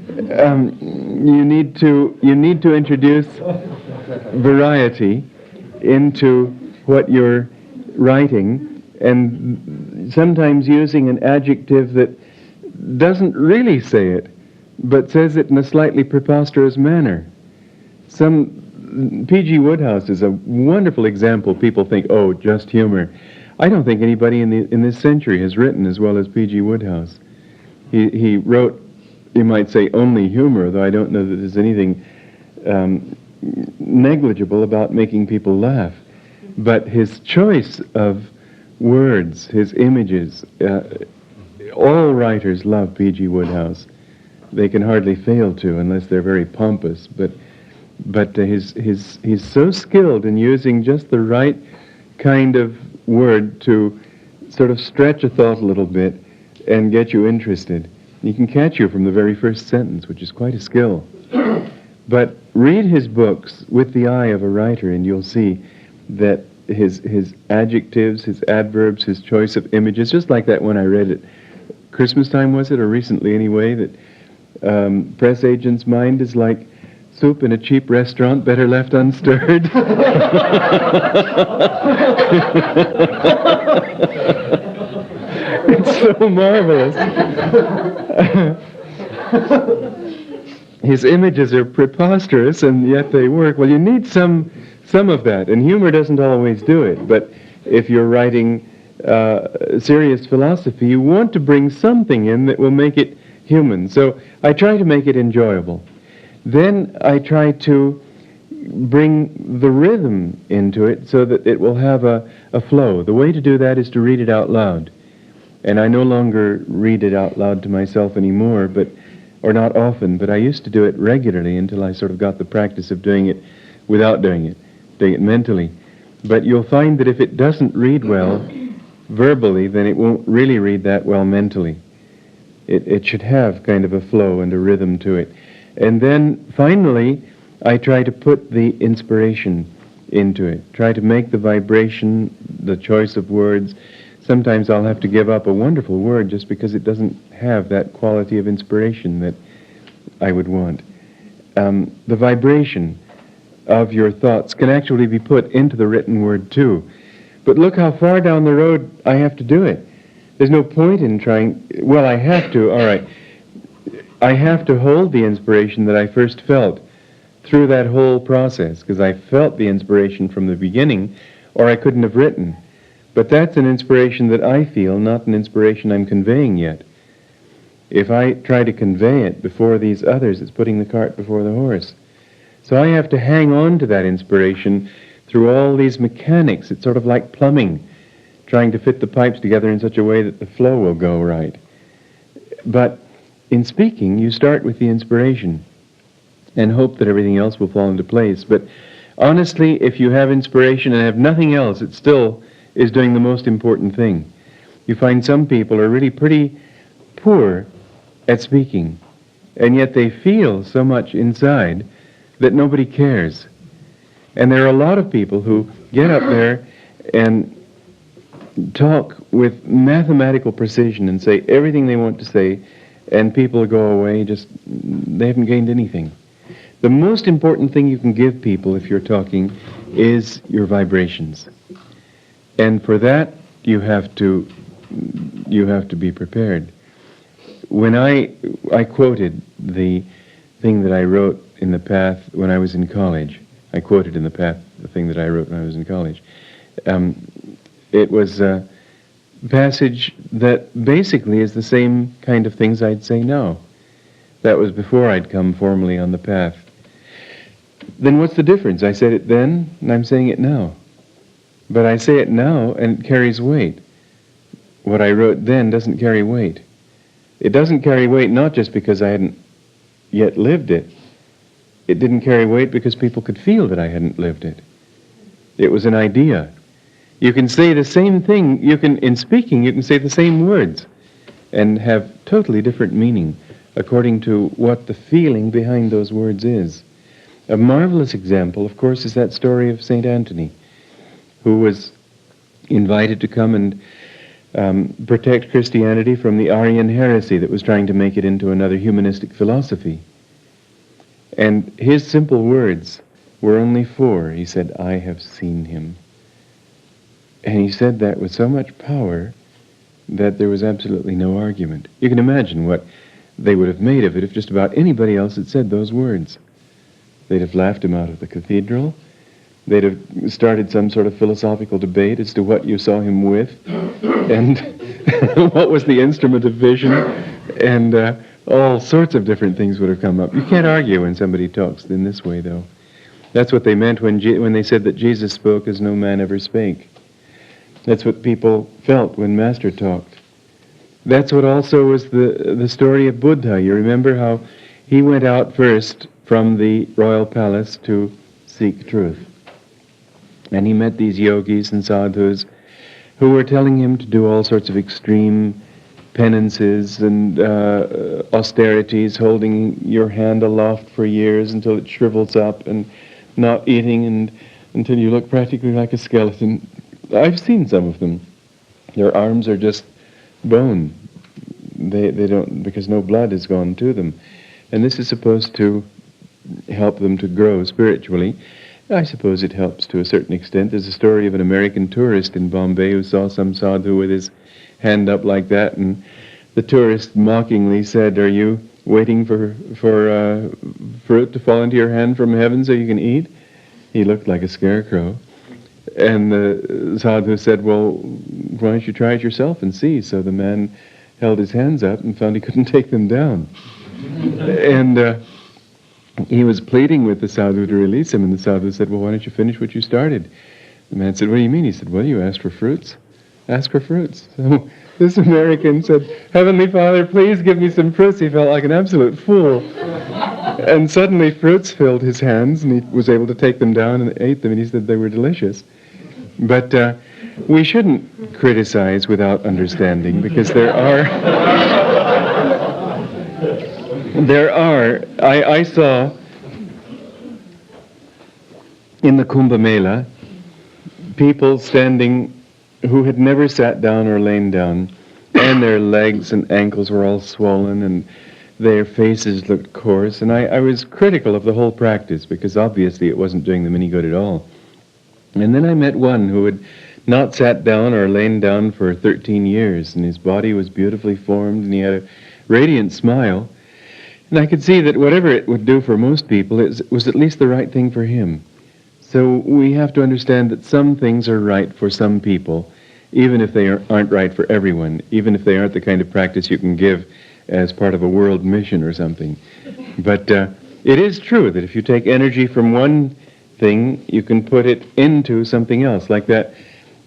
you need to introduce variety into what you're writing, and sometimes using an adjective that doesn't really say it, but says it in a slightly preposterous manner. P.G. Wodehouse is a wonderful example. People think, oh, just humor. I don't think anybody in this century has written as well as P.G. Wodehouse. He wrote, you might say, only humor, though I don't know that there's anything negligible about making people laugh. But his choice of words, his images, all writers love P.G. Wodehouse. They can hardly fail to, unless they're very pompous. But he's so skilled in using just the right kind of word to sort of stretch a thought a little bit and get you interested. He can catch you from the very first sentence, which is quite a skill. But read his books with the eye of a writer, and you'll see that his adjectives, his adverbs, his choice of images, just like that one I read at Christmas time, was it, or recently anyway, that press agent's mind is like soup in a cheap restaurant, better left unstirred. It's so marvelous. His images are preposterous, and yet they work. Well, you need some of that, and humor doesn't always do it. But if you're writing serious philosophy, you want to bring something in that will make it human. So I try to make it enjoyable. Then I try to bring the rhythm into it so that it will have a flow. The way to do that is to read it out loud. And I no longer read it out loud to myself anymore, or not often, but I used to do it regularly until I sort of got the practice of doing it without doing it mentally. But you'll find that if it doesn't read well verbally, then it won't really read that well mentally. It should have kind of a flow and a rhythm to it. And then finally, I try to put the inspiration into it, try to make the vibration, the choice of words. Sometimes I'll have to give up a wonderful word just because it doesn't have that quality of inspiration that I would want. The vibration of your thoughts can actually be put into the written word too. But look how far down the road I have to do it. There's no point in trying. Well, I have to, all right. I have to hold the inspiration that I first felt through that whole process, because I felt the inspiration from the beginning, or I couldn't have written. But that's an inspiration that I feel, not an inspiration I'm conveying yet. If I try to convey it before these others, it's putting the cart before the horse. So I have to hang on to that inspiration through all these mechanics. It's sort of like plumbing, trying to fit the pipes together in such a way that the flow will go right. But in speaking, you start with the inspiration and hope that everything else will fall into place. But honestly, if you have inspiration and have nothing else, it still is doing the most important thing. You find some people are really pretty poor at speaking, and yet they feel so much inside that nobody cares. And there are a lot of people who get up there and talk with mathematical precision and say everything they want to say, and people go away just, they haven't gained anything. The most important thing you can give people if you're talking is your vibrations. And for that, you have to be prepared. When I quoted the thing that I wrote in the Path when I was in college, I quoted in the Path the thing that I wrote when I was in college. It was a passage that basically is the same kind of things I'd say now. That was before I'd come formally on the Path. Then what's the difference? I said it then, and I'm saying it now. But I say it now, and it carries weight. What I wrote then doesn't carry weight. It doesn't carry weight not just because I hadn't yet lived it. It didn't carry weight because people could feel that I hadn't lived it. It was an idea. You can say the same thing, in speaking, you can say the same words and have totally different meaning according to what the feeling behind those words is. A marvelous example, of course, is that story of St. Anthony, who was invited to come and protect Christianity from the Aryan heresy that was trying to make it into another humanistic philosophy. And his simple words were only four. He said, "I have seen him." And he said that with so much power that there was absolutely no argument. You can imagine what they would have made of it if just about anybody else had said those words. They'd have laughed him out of the cathedral. They'd have started some sort of philosophical debate as to what you saw him with and what was the instrument of vision, and all sorts of different things would have come up. You can't argue when somebody talks in this way, though. That's what they meant when they said that Jesus spoke as no man ever spake. That's what people felt when Master talked. That's what also was the story of Buddha. You remember how he went out first from the royal palace to seek truth. And he met these yogis and sadhus who were telling him to do all sorts of extreme penances and austerities, holding your hand aloft for years until it shrivels up, and not eating and until you look practically like a skeleton. I've seen some of them. Their arms are just bone. They don't, because no blood has gone to them. And this is supposed to help them to grow spiritually. I suppose it helps to a certain extent. There's a story of an American tourist in Bombay who saw some sadhu with his hand up like that, and the tourist mockingly said, "Are you waiting for fruit to fall into your hand from heaven so you can eat?" He looked like a scarecrow. And the sadhu said, "Well, why don't you try it yourself and see?" So the man held his hands up and found he couldn't take them down. And he was pleading with the sadhu to release him, and the sadhu said, "Well, why don't you finish what you started?" The man said, "What do you mean?" He said, "Well, you asked for fruits. Ask for fruits." So this American said, "Heavenly Father, please give me some fruits." He felt like an absolute fool. And suddenly fruits filled his hands, and he was able to take them down and ate them, and he said they were delicious. But we shouldn't criticize without understanding, because I saw in the Kumbh Mela people standing who had never sat down or lain down, and their legs and ankles were all swollen, and their faces looked coarse, and I was critical of the whole practice, because obviously it wasn't doing them any good at all. And then I met one who had not sat down or lain down for 13 years, and his body was beautifully formed, and he had a radiant smile. And I could see that whatever it would do for most people, it was at least the right thing for him. So we have to understand that some things are right for some people, even if they aren't right for everyone, even if they aren't the kind of practice you can give as part of a world mission or something. But it is true that if you take energy from one thing, you can put it into something else, like that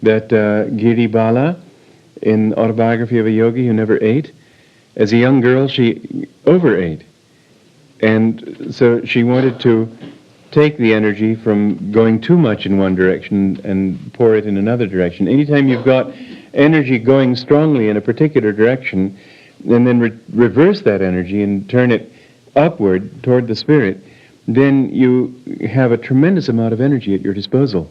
Giri Bala in Autobiography of a Yogi Who Never Ate. As a young girl, she overate. And so she wanted to take the energy from going too much in one direction and pour it in another direction. Anytime you've got energy going strongly in a particular direction, and then reverse that energy and turn it upward toward the spirit, then you have a tremendous amount of energy at your disposal.